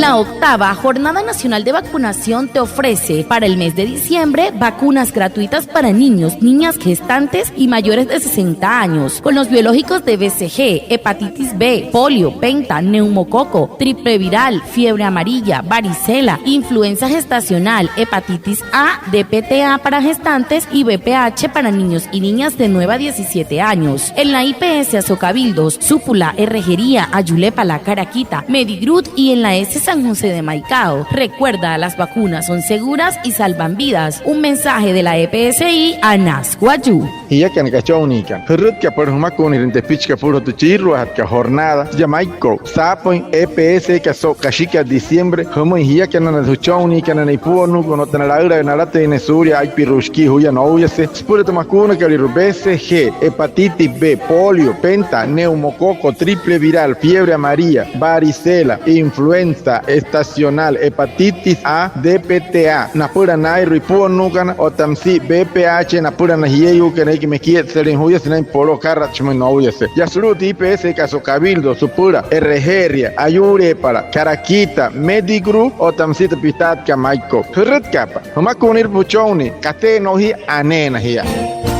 La octava Jornada Nacional de Vacunación te ofrece para el mes de diciembre vacunas gratuitas para niños, niñas gestantes y mayores de 60 años con los biológicos de BCG, hepatitis B, polio, penta, neumococo, triple viral, fiebre amarilla, varicela, influenza gestacional, hepatitis A, DPTA para gestantes y VPH para niños y niñas de 9 a 17 años. En la IPS Azocabildos, Súpula, Herrejería, Ayulepala, Caraquita, Medigrud y en la S San José de Maicao. Recuerda, las vacunas son seguras y salvan vidas. Un mensaje de la EPSI a Nascuayú. Y ya que en Cachónica, que por un macón y en Tepichca puro tu chirro, a que jornada, Jamaico, Sapoin, EPS, que so cachica diciembre, como y ya que en el Chónica, en el Puno, con otra la hora, en la lata en Suria, hay pirushki, huya no huyase, spure tu macuna que el BCG, hepatitis B, polio, penta, neumococo, triple viral, fiebre amarilla, varicela, influenza estacional, hepatitis A, DPTA, napura nairo y Puno, o tamsi BPH, napura nahieu, que me quiere ser en huyas, en polo carra, no huyase. Ya solo IPS, caso cabildo, supura, Herrejeria, Ayurepala, Caraquita, Medigru, o tamsita pistat, Camaico. Red capa, no más con ir puchoni, cate no hi anena here.